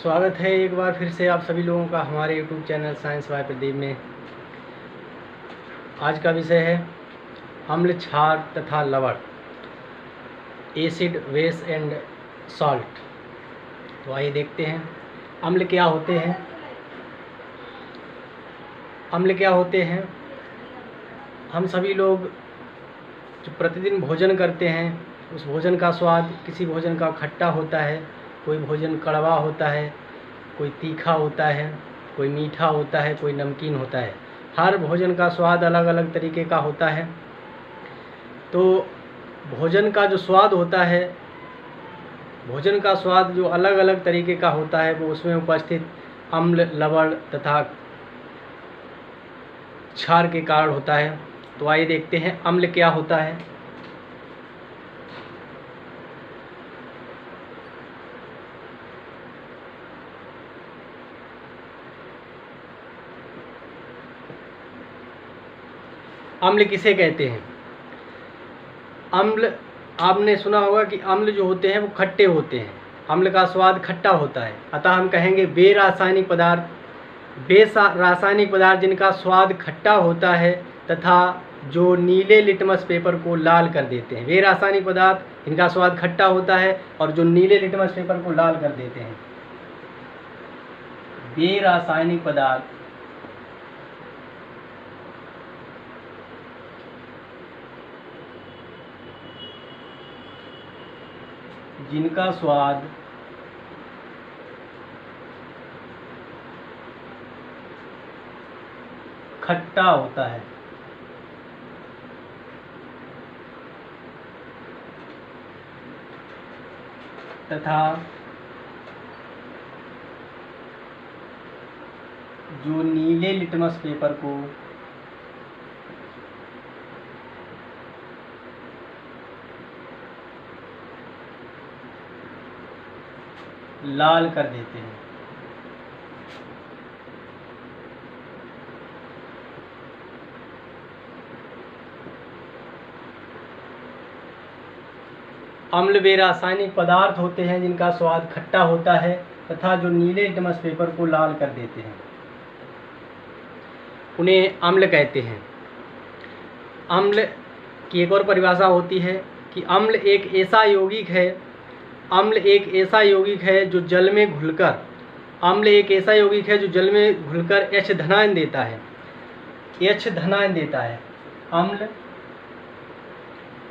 स्वागत है एक बार फिर से आप सभी लोगों का हमारे YouTube channel science by Pradeep में। आज का विषय है अम्ल, क्षार तथा लवण, एसिड, बेस एंड सॉल्ट। तो आइए देखते हैं अम्ल क्या होते हैं। अम्ल क्या होते हैं? हम सभी लोग जो प्रतिदिन भोजन करते हैं उस भोजन का स्वाद, किसी भोजन का खट्टा होता है, कोई भोजन कड़वा होता है, कोई तीखा होता है, कोई मीठा होता है, कोई नमकीन होता है। हर भोजन का स्वाद अलग अलग तरीके का होता है। तो भोजन का जो स्वाद होता है, भोजन का स्वाद जो अलग अलग तरीके का होता है, वो उसमें उपस्थित अम्ल, लवण तथा क्षार के कारण होता है। तो आइए देखते हैं अम्ल क्या होता है। अम्ल किसे कहते हैं? अम्ल, आपने सुना होगा कि अम्ल जो होते हैं वो खट्टे होते हैं। अम्ल का स्वाद खट्टा होता है, अतः हम कहेंगे बेरासायनिक पदार्थ जिनका स्वाद खट्टा होता है तथा जो नीले लिटमस पेपर को लाल कर देते हैं। वे रासायनिक पदार्थ इनका स्वाद खट्टा होता है और जो नीले लिटमस पेपर को लाल कर देते हैं। वे रासायनिक पदार्थ जिनका स्वाद खट्टा होता है तथा जो नीले लिटमस पेपर को लाल कर देते हैं। अम्ल वे रासायनिक पदार्थ होते हैं जिनका स्वाद खट्टा होता है तथा जो नीले लिटमस पेपर को लाल कर देते हैं, उन्हें अम्ल कहते हैं। अम्ल की एक और परिभाषा होती है कि अम्ल एक ऐसा यौगिक है, अम्ल एक ऐसा यौगिक है जो जल में घुलकर, अम्ल एक ऐसा यौगिक है जो जल में घुलकर H धनायन देता है, H धनायन देता है। अम्ल,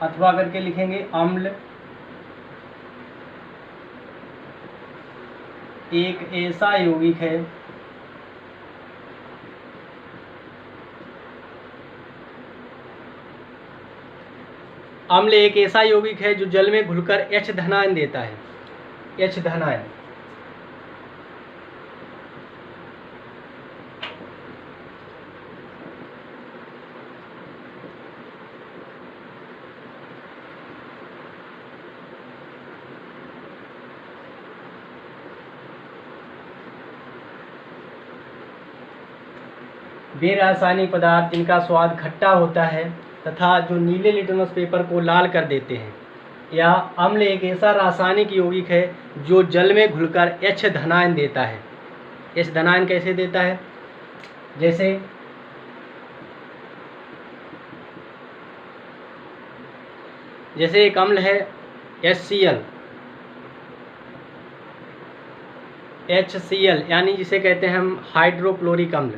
अथवा करके लिखेंगे अम्ल एक ऐसा यौगिक है अम्ल एक ऐसा यौगिक है जो जल में घुलकर H धनायन देता है, H धनायन। वे रासायनिक पदार्थ जिनका स्वाद खट्टा होता है तथा जो नीले लिटमस पेपर को लाल कर देते हैं। यह अम्ल एक ऐसा रासायनिक यौगिक है जो जल में घुलकर H धनायन देता है। H धनायन कैसे देता है? जैसे एक अम्ल है HCl यानी जिसे कहते हैं हम हाइड्रोक्लोरिक अम्ल।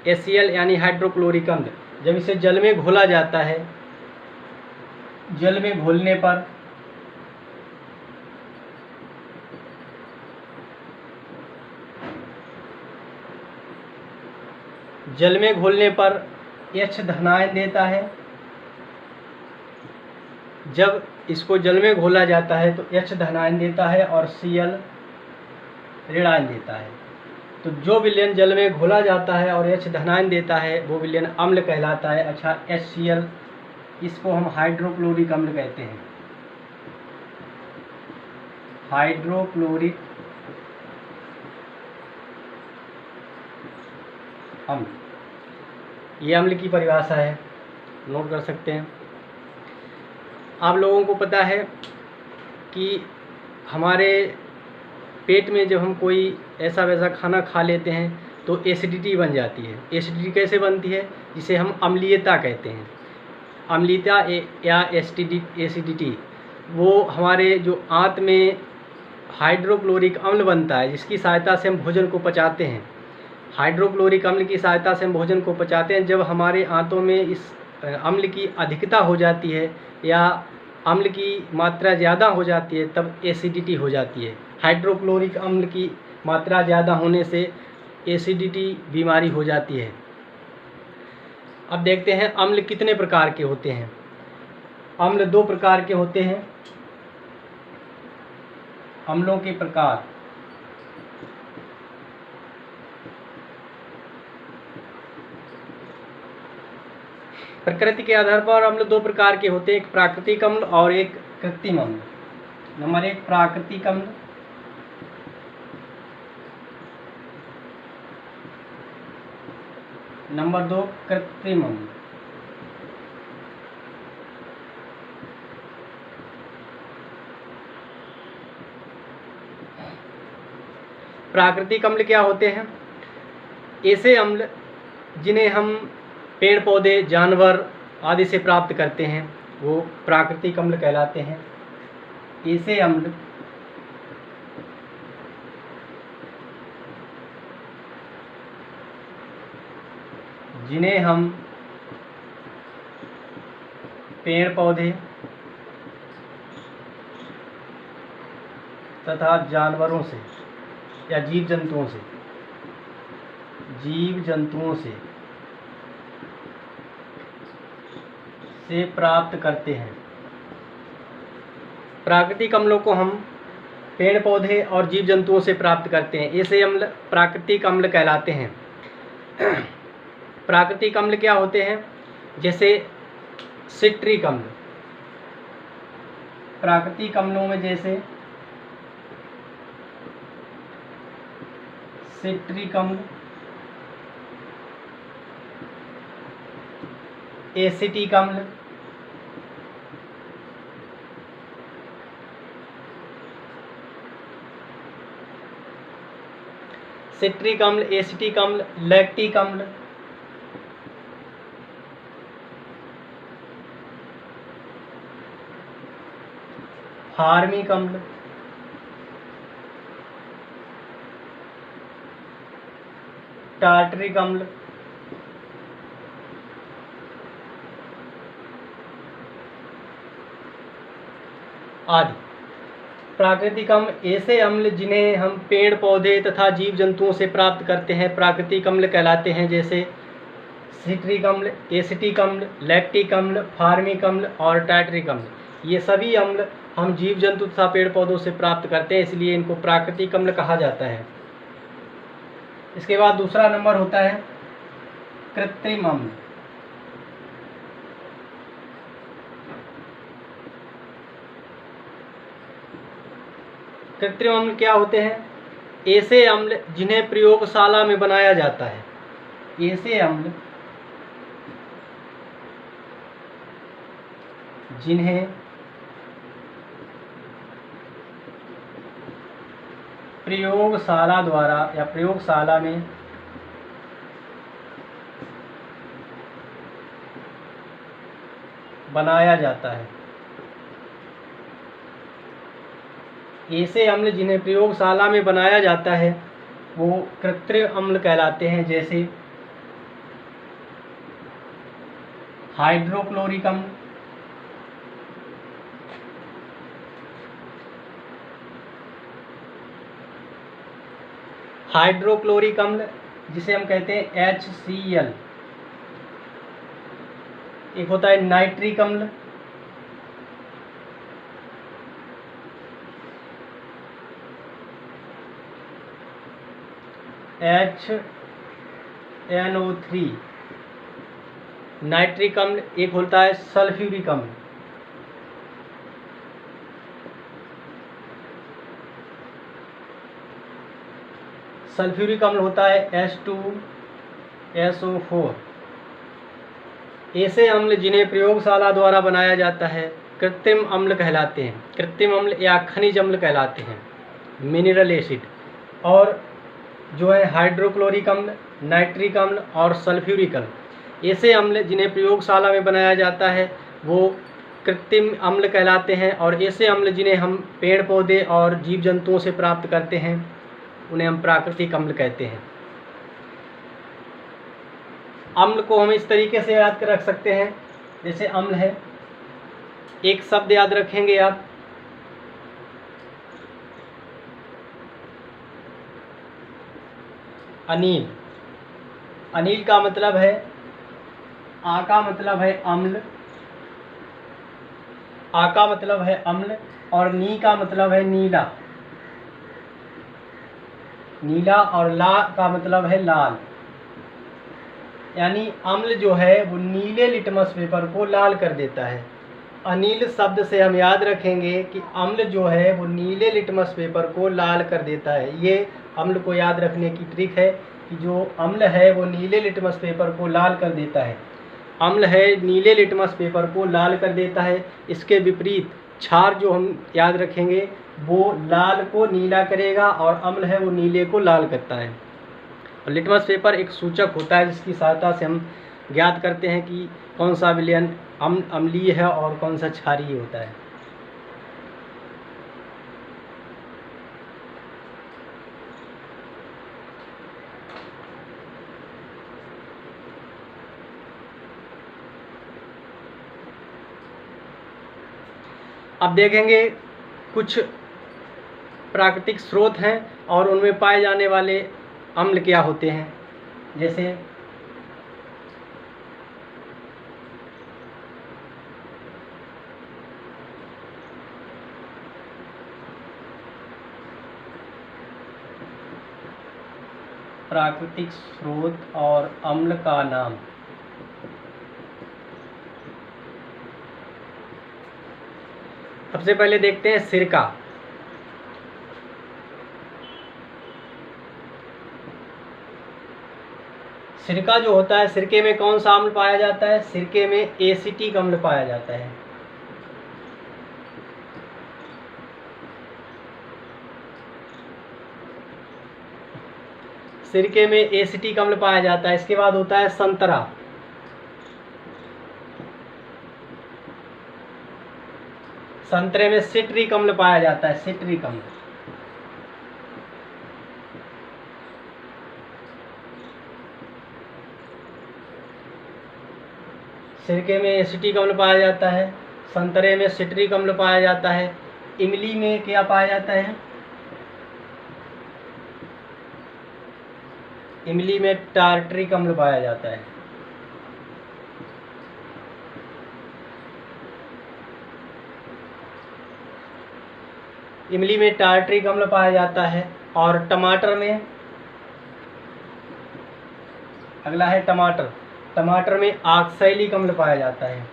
HCl यानी हाइड्रोक्लोरिक अम्ल, जब इसे जल में घोला जाता है, जल में घोलने पर H धनायन देता है। जब इसको जल में घोला जाता है तो H धनायन देता है और Cl ऋणायन देता है। तो जो विलयन जल में घोला जाता है और H धनायन देता है वो विलयन अम्ल कहलाता है। अच्छा, HCl, इसको हम हाइड्रोक्लोरिक अम्ल कहते हैं। हाइड्रोक्लोरिक अम्ल, ये अम्ल की परिभाषा है, नोट कर सकते हैं। आप लोगों को पता है कि हमारे पेट में जब हम कोई ऐसा वैसा खाना खा लेते हैं तो एसिडिटी बन जाती है। एसिडिटी कैसे बनती है? जिसे हम अम्लीयता कहते हैं। अम्लीयता या एसिडिटी वो हमारे जो आंत में हाइड्रोक्लोरिक अम्ल बनता है, जिसकी सहायता से हम भोजन को पचाते हैं। हाइड्रोक्लोरिक अम्ल की सहायता से हम भोजन को पचाते हैं। जब हमारे आंतों में इस अम्ल की अधिकता हो जाती है या अम्ल की मात्रा ज़्यादा हो जाती है तब एसिडिटी हो जाती है। हाइड्रोक्लोरिक अम्ल की मात्रा ज़्यादा होने से एसिडिटी बीमारी हो जाती है। अब देखते हैं अम्ल कितने प्रकार के होते हैं। अम्ल 2 प्रकार के होते हैं। अम्लों के प्रकार। प्रकृति के आधार पर अम्ल 2 प्रकार के होते हैं, एक प्राकृतिक अम्ल और एक कृत्रिम अम्ल। नंबर 1 प्राकृतिक अम्ल, नंबर 2 कृत्रिम अम्ल। प्राकृतिक अम्ल क्या होते हैं? ऐसे अम्ल जिन्हें हम पेड़ पौधे, जानवर आदि से प्राप्त करते हैं वो प्राकृतिक अम्ल कहलाते हैं। ऐसे अम्ल जिन्हें हम पेड़ पौधे तथा जानवरों से या जीव जंतुओं से प्राप्त करते हैं। प्राकृतिक अम्लों को हम पेड़ पौधे और जीव जंतुओं से प्राप्त करते हैं। ऐसे अम्ल प्राकृतिक अम्ल कहलाते हैं। प्राकृतिक अम्ल क्या होते हैं? जैसे सिट्रिक अम्ल। प्राकृतिक अम्लों में जैसे सिट्रिक अम्ल, एसिटिक अम्ल, सिट्रिक अम्ल, एसिटिक अम्ल, लैक्टिक अम्ल, फार्मिक अम्ल, टार्टरिक अम्ल, आदि। प्राकृतिक अम्ल ऐसे अम्ल जिन्हें हम पेड़ पौधे तथा जीव जंतुओं से प्राप्त करते हैं प्राकृतिक अम्ल कहलाते हैं। जैसे सिट्रिक अम्ल, एसिटिक अम्ल, लैक्टिक अम्ल, फार्मिक अम्ल और टार्टरिक अम्ल। ये सभी अम्ल हम जीव जंतु तथा पेड़ पौधों से प्राप्त करते हैं, इसलिए इनको प्राकृतिक अम्ल कहा जाता है। इसके बाद दूसरा नंबर होता है कृत्रिम अम्ल। कृत्रिम अम्ल क्या होते हैं? ऐसे अम्ल जिन्हें प्रयोगशाला में बनाया जाता है। ऐसे अम्ल जिन्हें प्रयोगशाला द्वारा या प्रयोगशाला में बनाया जाता है। ऐसे अम्ल जिन्हें प्रयोगशाला में बनाया जाता है वो कृत्रिम अम्ल कहलाते हैं। जैसे हाइड्रोक्लोरिक अम्ल, हाइड्रोक्लोरिक अम्ल जिसे हम कहते हैं HCl। एक होता है नाइट्रिक अम्ल, HNO3 नाइट्रिक अम्ल। एक होता है सल्फ्यूरिक अम्ल। सल्फ्यूरिक अम्ल होता है H2SO4। ऐसे अम्ल जिन्हें प्रयोगशाला द्वारा बनाया जाता है कृत्रिम अम्ल कहलाते हैं। कृत्रिम अम्ल या खनिज अम्ल कहलाते हैं। मिनरल एसिड, और जो है हाइड्रोक्लोरिक अम्ल, नाइट्रिक अम्ल और सल्फ्यूरिक अम्ल। ऐसे अम्ल जिन्हें प्रयोगशाला में बनाया जाता है वो कृत्रिम अम्ल कहलाते हैं, और ऐसे अम्ल जिन्हें हम पेड़ पौधे और जीव जंतुओं से प्राप्त करते हैं उन्हें हम प्राकृतिक अम्ल कहते हैं। अम्ल को हम इस तरीके से याद कर रख सकते हैं, जैसे अम्ल है, एक शब्द याद रखेंगे आप, अनील। अनील का मतलब है, आ का मतलब है अम्ल, आ का मतलब है अम्ल, और नी का मतलब है नीला, नीला, और ला का मतलब है लाल। यानी अम्ल जो है वो नीले लिटमस पेपर को लाल कर देता है। अनील शब्द से हम याद रखेंगे कि अम्ल जो है वो नीले लिटमस पेपर को लाल कर देता है। ये अम्ल को याद रखने की ट्रिक है कि जो अम्ल है वो नीले लिटमस पेपर को लाल कर देता है। अम्ल है नीले लिटमस पेपर को लाल कर देता है। इसके विपरीत क्षार जो हम याद रखेंगे वो लाल को नीला करेगा, और अम्ल है वो नीले को लाल करता है। और लिटमस पेपर एक सूचक होता है जिसकी सहायता से हम ज्ञात करते हैं कि कौन सा विलयन अम्लीय है और कौन सा क्षारीय होता है। अब देखेंगे कुछ प्राकृतिक स्रोत हैं और उनमें पाए जाने वाले अम्ल क्या होते हैं। जैसे प्राकृतिक स्रोत और अम्ल का नाम। सबसे पहले देखते हैं सिरका। सिरका जो होता है, सिरके में कौन सा अम्ल पाया जाता है? सिरके में एसिटिक अम्ल पाया जाता है। सिरके में एसिटिक अम्ल पाया जाता है। इसके बाद होता है संतरा। संतरे में सिट्रिक अम्ल पाया जाता है, सिट्रिक अम्ल। सिरके में एसिटिक अम्ल पाया जाता है, संतरे में सिट्रिक अम्ल पाया जाता है। इमली में क्या पाया जाता है? इमली में टार्ट्रिक अम्ल पाया जाता है। इमली में टार्ट्रिक अम्ल पाया जाता है। और टमाटर में, अगला है टमाटर। टमाटर में ऑक्सैलिक अम्ल पाया जाता है।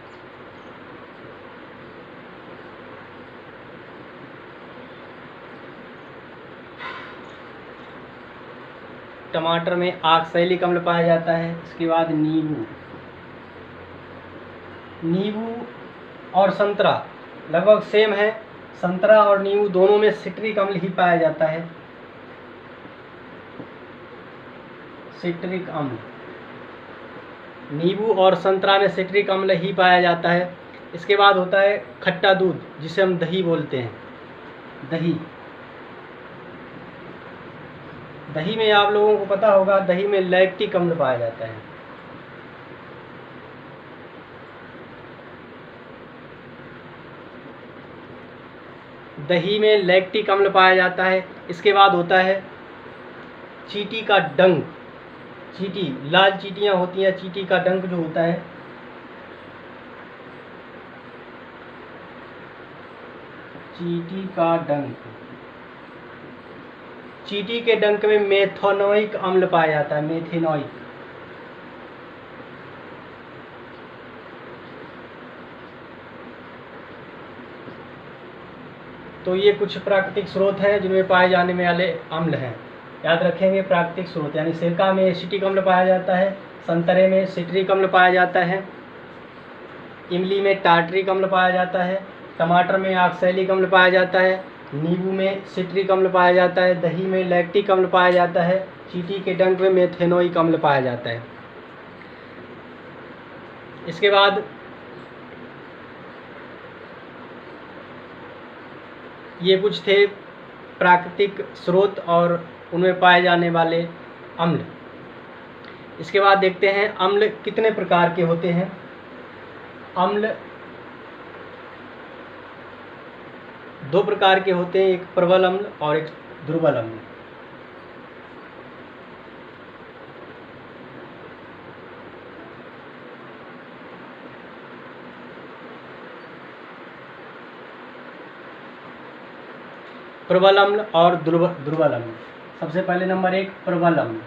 टमाटर में ऑक्सैलिक अम्ल पाया जाता है। इसके बाद नींबू। नींबू और संतरा लगभग सेम है। संतरा और नींबू दोनों में सिट्रिक अम्ल ही पाया जाता है, सिट्रिक अम्ल। नींबू और संतरा में सिट्रिक अम्ल ही पाया जाता है। इसके बाद होता है खट्टा दूध, जिसे हम दही बोलते हैं। दही, दही में आप लोगों को पता होगा, दही में लैक्टिक अम्ल पाया जाता है। दही में लैक्टिक अम्ल पाया जाता है। इसके बाद होता है चींटी का डंक। चींटी, लाल चींटियां होती हैं, चींटी का डंक जो होता है, चींटी का डंक, चींटी के डंक में मेथेनोइक अम्ल पाया जाता है, मेथेनोइक। तो ये कुछ प्राकृतिक स्रोत हैं जिनमें पाए जाने वाले अम्ल हैं। याद रखेंगे प्राकृतिक स्रोत, यानी सिरका में एसिटिक अम्ल पाया जाता है, संतरे में सिट्रिक अम्ल पाया जाता है, इमली में टार्ट्रिक अम्ल पाया जाता है, टमाटर में ऑक्सैलिक अम्ल पाया जाता है, नींबू में सिट्रिक अम्ल पाया जाता है, दही में लैक्टिक अम्ल पाया जाता है, चींटी के डंक में मेथेनोइक अम्ल पाया जाता है। इसके बाद ये कुछ थे प्राकृतिक स्रोत और उनमें पाए जाने वाले अम्ल। इसके बाद देखते हैं अम्ल कितने प्रकार के होते हैं। अम्ल 2 प्रकार के होते हैं, एक प्रबल अम्ल और एक दुर्बल अम्ल। प्रबल अम्ल और दुर्बल अम्ल। सबसे पहले नंबर 1 प्रबल अम्ल।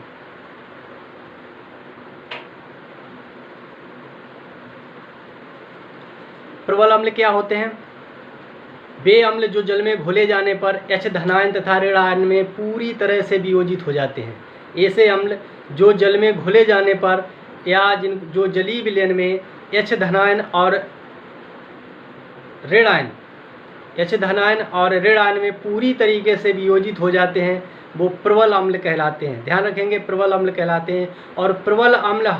प्रबल अम्ल क्या होते हैं? वे अम्ल जो जल में घुले जाने पर H धनायन तथा ऋण आयन में पूरी तरह से वियोजित हो जाते हैं। ऐसे अम्ल जो जल में घुले जाने पर या जो जलीय विलयन में H धनायन और ऋण आयन में पूरी तरीके से वियोजित हो जाते हैं, वो प्रबल अम्ल कहलाते हैं। ध्यान रखेंगे, प्रबल अम्ल कहलाते हैं। और प्रबल अम्ल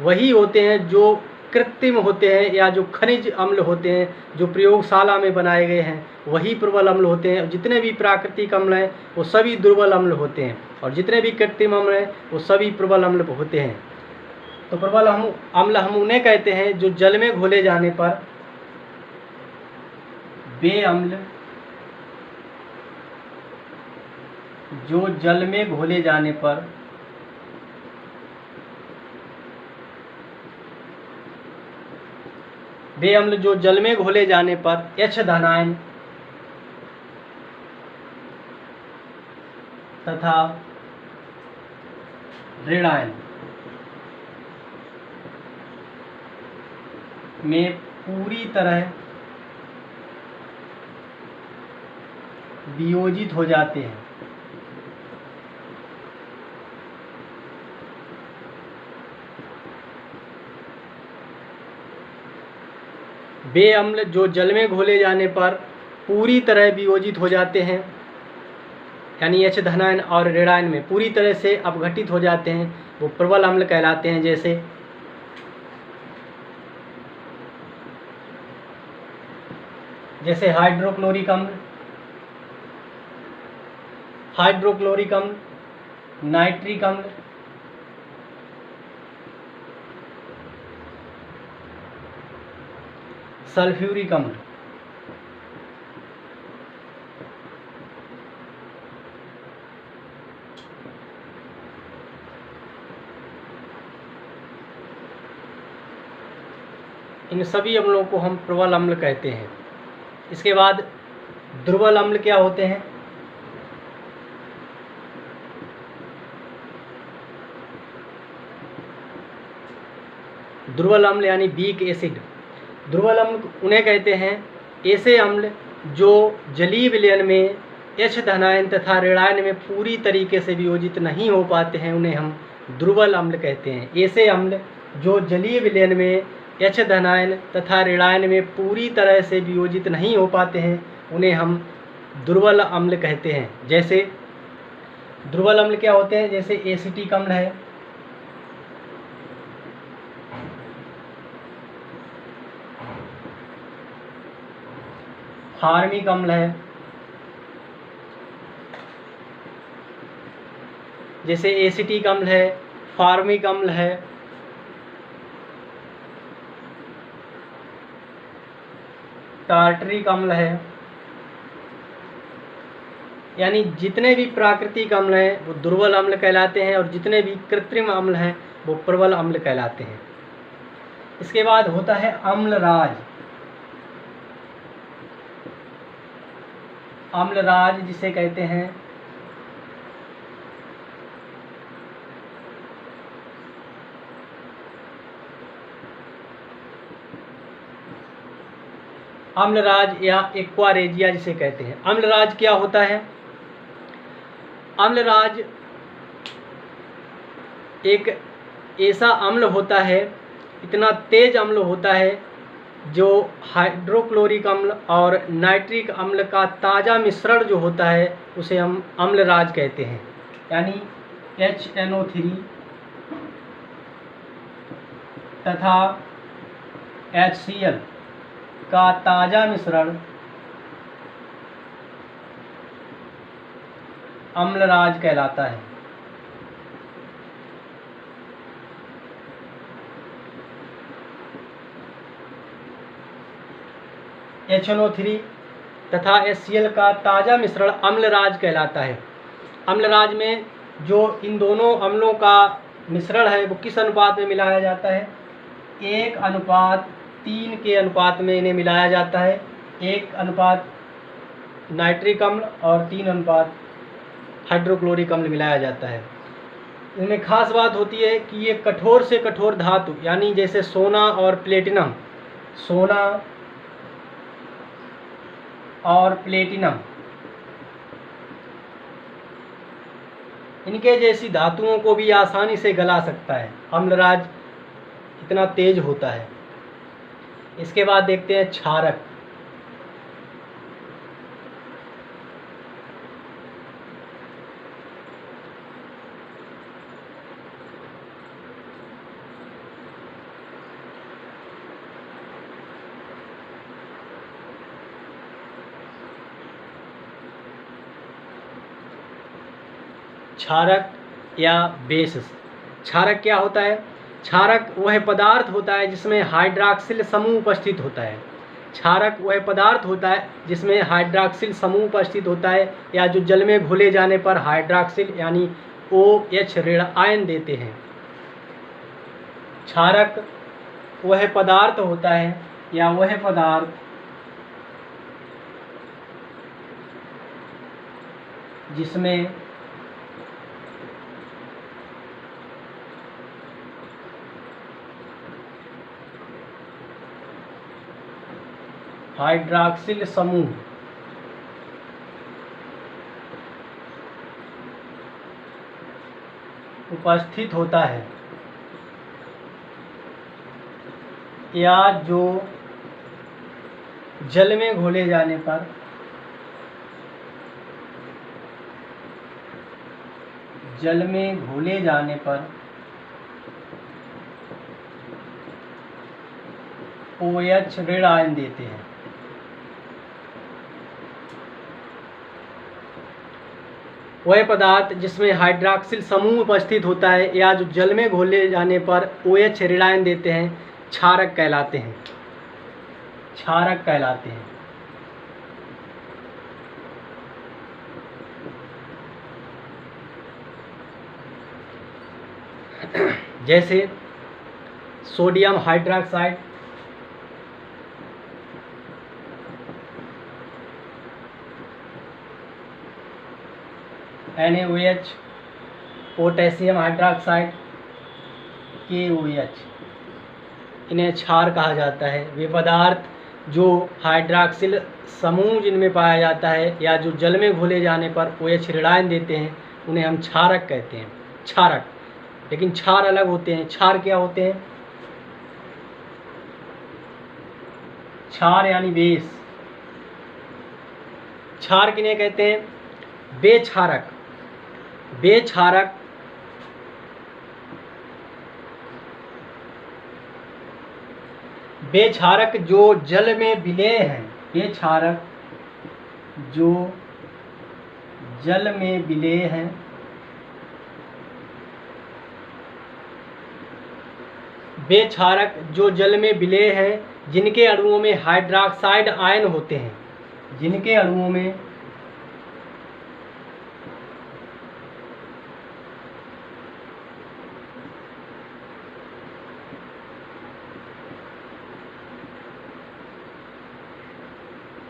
वही होते हैं जो कृत्रिम होते हैं या जो खनिज अम्ल होते हैं, जो प्रयोगशाला में बनाए गए हैं, वही प्रबल अम्ल होते हैं। जितने भी प्राकृतिक अम्ल हैं वो सभी दुर्बल अम्ल होते हैं, और जितने भी कृत्रिम अम्ल हैं वो सभी प्रबल अम्ल होते हैं। तो प्रबल अम्ल हम उन्हें कहते हैं जो जल में घोले जाने पर वे अम्ल जो जल में घोले जाने पर H धनायन तथा ऋण आयन में पूरी तरह वियोजित हो जाते हैं। वे अम्ल जो जल में घोले जाने पर पूरी तरह वियोजित हो जाते हैं, यानी H धनायन और ऋण आयन में पूरी तरह से अपघटित हो जाते हैं, वो प्रबल अम्ल कहलाते हैं। जैसे हाइड्रोक्लोरिक अम्ल, नाइट्रिक अम्ल, सल्फ्यूरिक अम्ल। इन सभी अम्लों को हम प्रबल अम्ल कहते हैं। इसके बाद दुर्बल अम्ल क्या होते हैं? दुर्बल अम्ल यानी वीक एसिड। दुर्बल अम्ल उन्हें कहते हैं ऐसे अम्ल जो जलीय विलयन में H धनायन तथा ऋण आयन में पूरी तरीके से वियोजित नहीं हो पाते हैं, उन्हें हम दुर्बल अम्ल कहते हैं। ऐसे अम्ल जो जलीय विलयन में H धनायन तथा ऋण आयन में पूरी तरह से वियोजित नहीं हो पाते हैं, उन्हें हम दुर्बल अम्ल कहते हैं। जैसे दुर्बल अम्ल क्या होते हैं? जैसे एसिटिक अम्ल है, फार्मिक अम्ल है, जैसे एसिटिक अम्ल है, फार्मिक अम्ल है, टार्टरिक अम्ल है। यानी जितने भी प्राकृतिक अम्ल हैं वो दुर्बल अम्ल कहलाते हैं, और जितने भी कृत्रिम अम्ल हैं वो प्रबल अम्ल कहलाते हैं। इसके बाद होता है अम्लराज। अम्लराज जिसे कहते हैं अम्लराज या एक्वारेजिया जिसे कहते हैं। अम्लराज क्या होता है? अम्लराज एक ऐसा अम्ल होता है, इतना तेज अम्ल होता है जो हाइड्रोक्लोरिक अम्ल और नाइट्रिक अम्ल का ताज़ा मिश्रण जो होता है उसे हम अम्लराज कहते हैं। यानी HNO3 तथा HCl का ताज़ा मिश्रण अम्लराज कहलाता है। HNO3 तथा HCl का ताज़ा मिश्रण अम्लराज कहलाता है। अम्लराज में जो इन दोनों अम्लों का मिश्रण है वो किस अनुपात में मिलाया जाता है? 1:3 के अनुपात में इन्हें मिलाया जाता है। 1 अनुपात नाइट्रिक अम्ल और 3 अनुपात हाइड्रोक्लोरिक अम्ल मिलाया जाता है। इनमें खास बात होती है कि ये कठोर से कठोर धातु यानी जैसे सोना और प्लेटिनम, सोना और प्लेटिनम, इनके जैसी धातुओं को भी आसानी से गला सकता है। अम्लराज इतना तेज होता है। इसके बाद देखते हैं क्षारक। क्षारक या बेस। क्षारक क्या होता है? क्षारक वह पदार्थ होता है जिसमें हाइड्रॉक्सिल समूह उपस्थित होता है। क्षारक वह पदार्थ होता है जिसमें हाइड्रॉक्सिल समूह उपस्थित होता है या जो जल में घुले जाने पर हाइड्रॉक्सिल यानी OH ऋण आयन देते हैं। क्षारक वह पदार्थ होता है या वह पदार्थ जिसमें हाइड्रॉक्सिल समूह उपस्थित होता है या जो जल में घोले जाने पर OH ऋण आयन देते हैं। वह पदार्थ जिसमें हाइड्रॉक्सिल समूह उपस्थित होता है या जो जल में घोले जाने पर OH ऋण आयन देते हैं क्षारक कहलाते हैं। क्षारक कहलाते हैं। जैसे sodium hydroxide, NaOH, potassium hydroxide KOH, इन्हें क्षार कहा जाता है। वे पदार्थ जो हाइड्रॉक्सिल समूह जिनमें पाया जाता है या जो जल में घोले जाने पर OH ऋण आयन देते हैं उन्हें हम क्षारक कहते हैं। क्षारक। लेकिन क्षार अलग होते हैं। क्षार क्या होते हैं? क्षार यानी बेस। क्षार किन्हें कहते हैं? बेक्षारक। बेक्षारक बेक्षारक जो जल में विलेय हैं। बेक्षारक जो जल में विलेय हैं बेक्षारक जो जल में विलेय हैं जिनके अणुओं में हाइड्रॉक्साइड आयन होते हैं। जिनके अणुओं में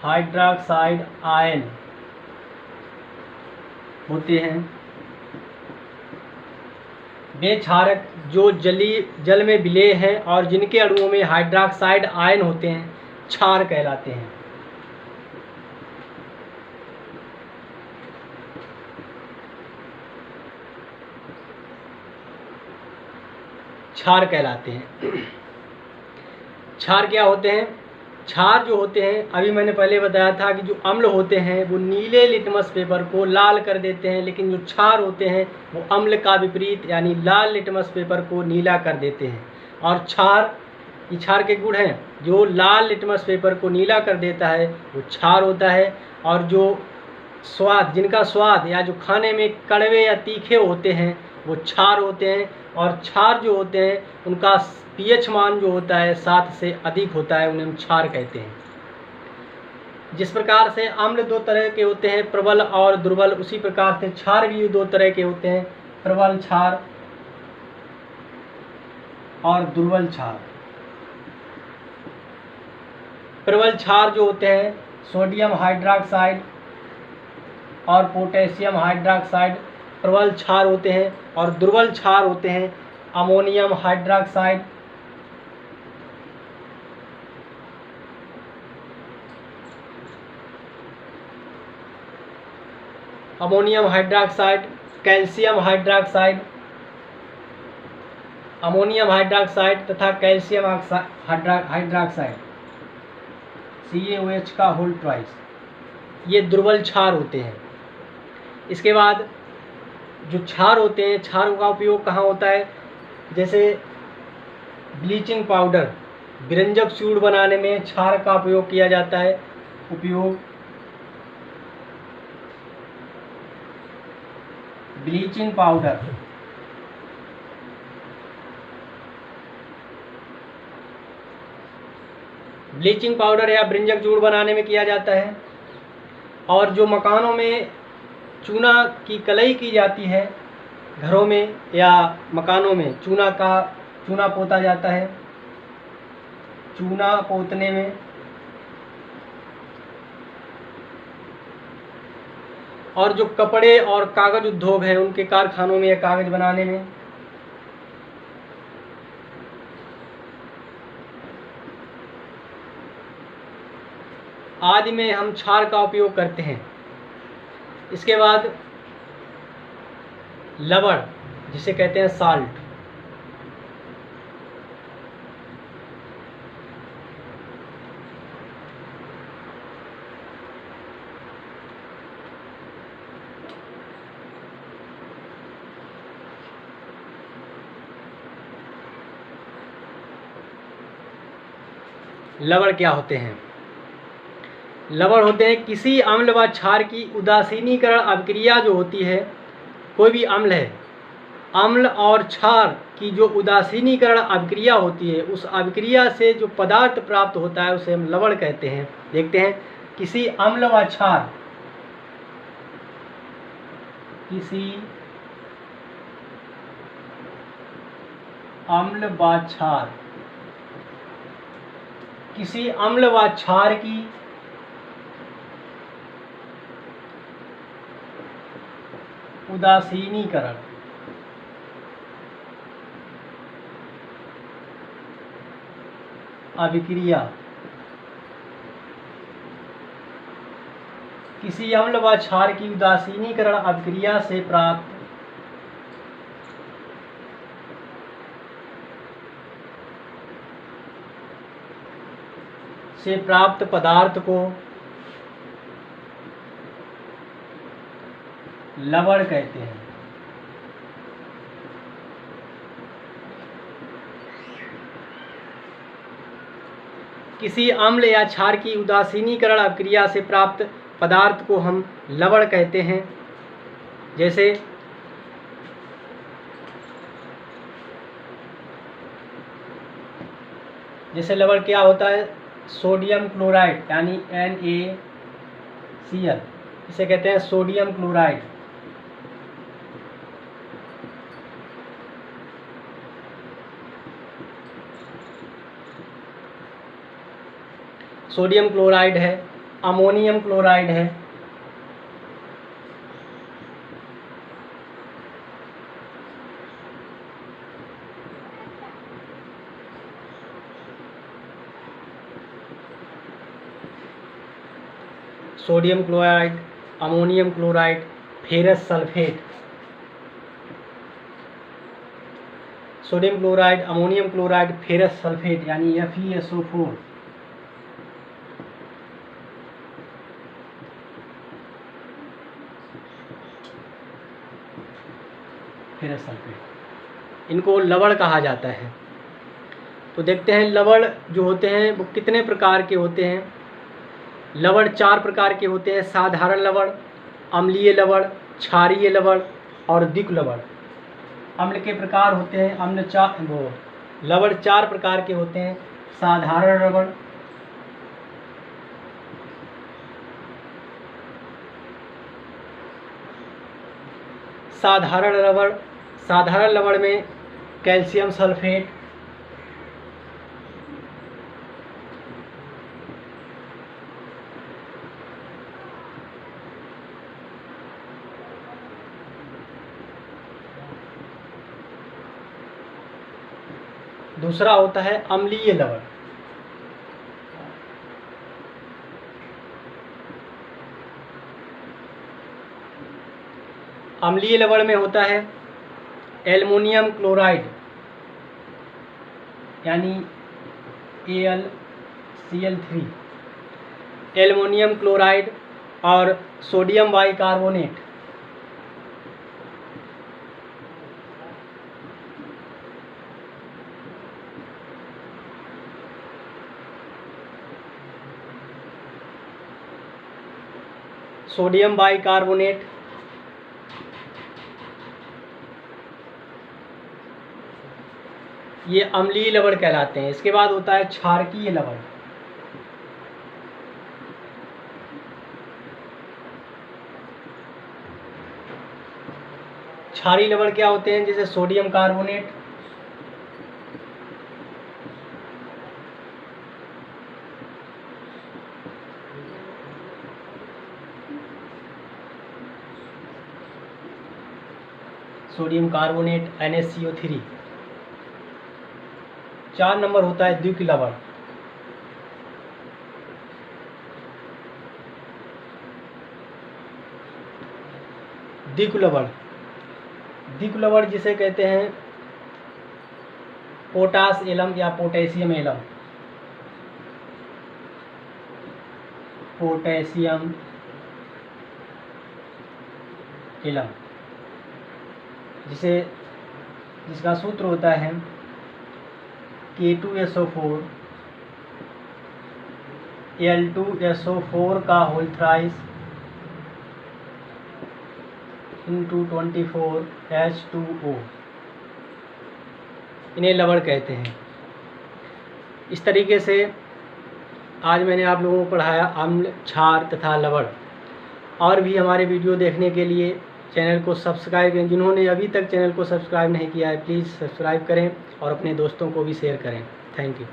हाइड्रॉक्साइड आयन होते हैं। बेक्षारक जो जल में विलेय हैं और जिनके अणुओं में हाइड्रॉक्साइड आयन होते हैं क्षार कहलाते हैं। क्षार कहलाते हैं। क्षार क्या होते हैं? क्षार जो होते हैं, अभी मैंने पहले बताया था कि जो अम्ल होते हैं वो नीले लिटमस पेपर को लाल कर देते हैं, लेकिन जो क्षार होते हैं वो अम्ल का विपरीत यानी लाल लिटमस पेपर को नीला कर देते हैं। और क्षार, ये क्षार के गुण हैं, जो लाल लिटमस पेपर को नीला कर देता है वो क्षार होता है। और जो स्वाद, जिनका स्वाद या जो खाने में कड़वे या तीखे होते हैं वो क्षार होते हैं। और क्षार जो होते हैं उनका पीएच मान जो होता है 7 से अधिक होता है, उन्हें हम क्षार कहते हैं। जिस प्रकार से अम्ल 2 तरह के होते हैं, प्रबल और दुर्बल, उसी प्रकार से क्षार भी 2 तरह के होते हैं, प्रबल क्षार और दुर्बल क्षार। प्रबल क्षार जो होते हैं सोडियम हाइड्रोक्साइड और पोटेशियम हाइड्रोक्साइड प्रबल क्षार होते हैं। और दुर्बल क्षार होते हैं ammonium hydroxide, ammonium hydroxide, calcium hydroxide, ammonium hydroxide तथा कैल्शियम हाइड्रोक्साइड CaOH का होल ट्वाइस, ये दुर्बल क्षार होते हैं। इसके बाद जो क्षार होते हैं, क्षार का उपयोग कहाँ होता है, जैसे ब्लीचिंग पाउडर, विरंजक चूर्ण बनाने में क्षार का उपयोग किया जाता है। ब्लीचिंग पाउडर, ब्लीचिंग पाउडर या विरंजक चूर्ण बनाने में किया जाता है। और जो मकानों में चूना की कलई की जाती है, घरों में या मकानों में चूना पोता जाता है, चूना पोतने में। और जो कपड़े और कागज उद्योग हैं उनके कारखानों में या कागज बनाने में। आदि में हम क्षार का उपयोग करते हैं। इसके बाद लवण, जिसे कहते हैं साल्ट, लवण क्या होते हैं? लवण होते हैं किसी अम्ल व क्षार की उदासीनीकरण अभिक्रिया जो होती है, कोई भी अम्ल है, अम्ल और क्षार की जो उदासीनीकरण अभिक्रिया होती है, उस अभिक्रिया से जो पदार्थ प्राप्त होता है उसे हम लवण कहते हैं। देखते हैं, किसी अम्ल व क्षार, किसी अम्ल व क्षार, किसी अम्ल व क्षार की उदासीनीकरण अभिक्रिया, किसी अम्ल व क्षार की उदासीनीकरण अभिक्रिया से प्राप्त पदार्थ को लवण कहते हैं। किसी अम्ल या क्षार की उदासीनीकरण अभिक्रिया से प्राप्त पदार्थ को हम लवण कहते हैं। जैसे लवण क्या होता है, सोडियम क्लोराइड यानी NaCl, इसे कहते हैं सोडियम क्लोराइड। सोडियम क्लोराइड है, अमोनियम क्लोराइड है, sodium chloride, ammonium chloride, ferrous sulphate, sodium chloride, ammonium chloride, ferrous sulphate यानी FeSO4, फेरस सल्फेट, इनको लवण कहा जाता है। तो देखते हैं लवण जो होते हैं वो कितने प्रकार के होते हैं। लवण 4 प्रकार के होते हैं, साधारण लवण, अम्लीय लवण, क्षारीय लवण और द्विक लवण। अम्ल के प्रकार होते हैं लवण 4 प्रकार के होते हैं, साधारण लवण, साधारण लवण में कैल्शियम सल्फेट, दूसरा होता है अम्लीय लवण। अम्लीय लवण में होता है एल्युमिनियम क्लोराइड यानी AlCl3, एल्युमिनियम क्लोराइड और सोडियम बाइकार्बोनेट। सोडियम बाइकार्बोनेट, ये अम्लीय लवण कहलाते हैं। इसके बाद होता है क्षारकीय लवण। क्षारीय लवण क्या होते हैं, जैसे sodium carbonate, sodium carbonate NaCO3। 4 number होता है द्विक लवण। द्विक लवण जिसे कहते हैं पोटास एलम या पोटेशियम एलम, जिसका सूत्र होता है K2SO4 Al2SO4 का होल थ्राइस into 24H2O, इन्हें लवण कहते हैं। इस तरीके से आज मैंने आप लोगों को पढ़ाया अम्ल, क्षार तथा लवण। और भी हमारे वीडियो देखने के लिए चैनल को सब्सक्राइब करें। जिन्होंने अभी तक चैनल को सब्सक्राइब नहीं किया है प्लीज़ सब्सक्राइब करें और अपने दोस्तों को भी शेयर करें। Thank you.